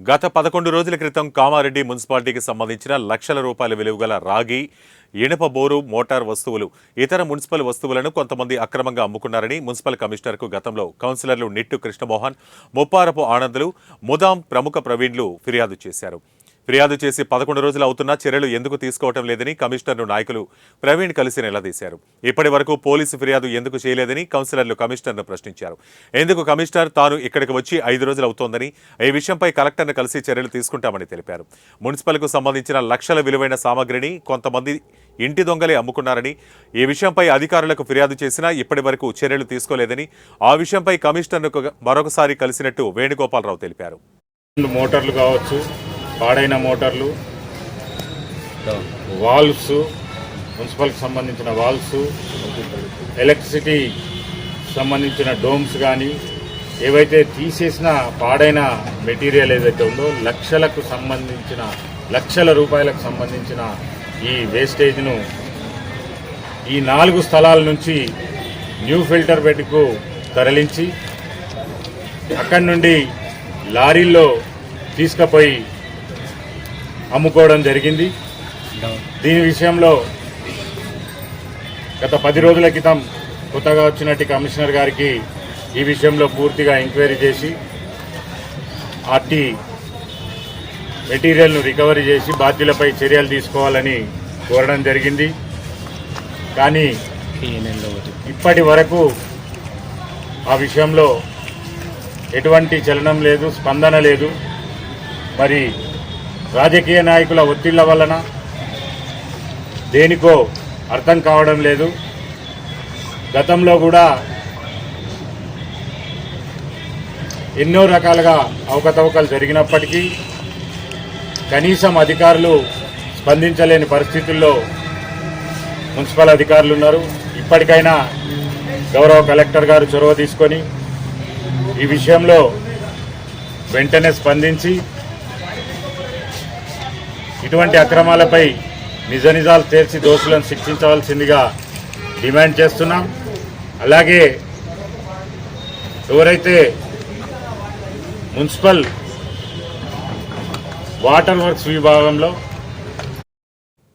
గత 11 రోజుల క్రితం కామారెడ్డి మున్సిపాలిటీకి సంబంధించిన లక్షల రూపాయల విలువగల రాగి, ఇనుప బోరు, మోటార్ వస్తువులు, ఇతర మున్సిపల్ వస్తువులను కొంతమంది అక్రమంగా అమ్ముకున్నారని మున్సిపల్ కమిషనర్కు గతంలో కౌన్సిలర్లు నిట్టు కృష్ణమోహన్, ముప్పారపు ఆనందులు, ముదాం ప్రముఖ ప్రవీణ్లు ఫిర్యాదు చేశారు. ఫిర్యాదు చేసి 11 రోజులు అవుతున్నా చర్యలు ఎందుకు తీసుకోవటం లేదని కమిషనర్ను నాయకులు ప్రవీణ్ కలిసి నిలదీశారు. ఇప్పటి వరకు పోలీసు ఫిర్యాదు ఎందుకు చేయలేదని కౌన్సిలర్లు కమిషనర్ను ప్రశ్నించారు. ఎందుకు కమిషనర్ తాను ఇక్కడికి వచ్చి 5 రోజులు అవుతోందని, ఈ విషయంపై కలెక్టర్ను కలిసి చర్యలు తీసుకుంటామని తెలిపారు. మున్సిపల్కు సంబంధించిన లక్షల విలువైన సామగ్రిని కొంతమంది ఇంటి దొంగలే అమ్ముకున్నారని, ఈ విషయంపై అధికారులకు ఫిర్యాదు చేసినా ఇప్పటి వరకు చర్యలు తీసుకోలేదని, ఆ విషయంపై కమిషనర్ను మరొకసారి కలిసినట్టు వేణుగోపాలరావు తెలిపారు. మోటార్లు కావచ్చు, పాడైన మోటార్లు, వాల్వ్స్, మున్సిపల్కి సంబంధించిన వాల్వ్స్, ఎలక్ట్రిసిటీ సంబంధించిన డోమ్స్ కానీ ఏవైతే తీసేసిన పాడైన మెటీరియల్ ఏదైతే ఉందో లక్షల రూపాయలకు సంబంధించిన ఈ వేస్టేజ్ను ఈ 4 స్థలాల నుంచి న్యూ ఫిల్టర్ బెడ్కు తరలించి అక్కడి నుండి లారీల్లో తీసుకుపోయి అమ్ముకోవడం జరిగింది. దీని విషయంలో గత 10 రోజుల క్రితం కొత్తగా వచ్చినట్టు కమిషనర్ గారికి ఈ విషయంలో పూర్తిగా ఎంక్వైరీ చేసి ఆర్టీ మెటీరియల్ను రికవరీ చేసి బాధ్యులపై చర్యలు తీసుకోవాలని కోరడం జరిగింది. కానీ ఇప్పటి వరకు ఆ విషయంలో ఎటువంటి చలనం లేదు, స్పందన లేదు. మరి రాజకీయ నాయకుల ఒత్తిళ్ల వలన దేనికో అర్థం కావడం లేదు. గతంలో కూడా ఎన్నో రకాలుగా అవకతవకలు జరిగినప్పటికీ కనీసం అధికారులు స్పందించలేని పరిస్థితుల్లో మున్సిపల్ అధికారులు ఉన్నారు. ఇప్పటికైనా గౌరవ కలెక్టర్ గారు చొరవ తీసుకొని ఈ విషయంలో వెంటనే స్పందించి ఇటువంటి అక్రమాలపై నిజాలు తేల్చి దోషులను శిక్షించవలసిందిగా డిమాండ్ చేస్తున్నాం. అలాగే ఎవరైతే మున్సిపల్ వాటర్ వర్క్స్ విభాగంలో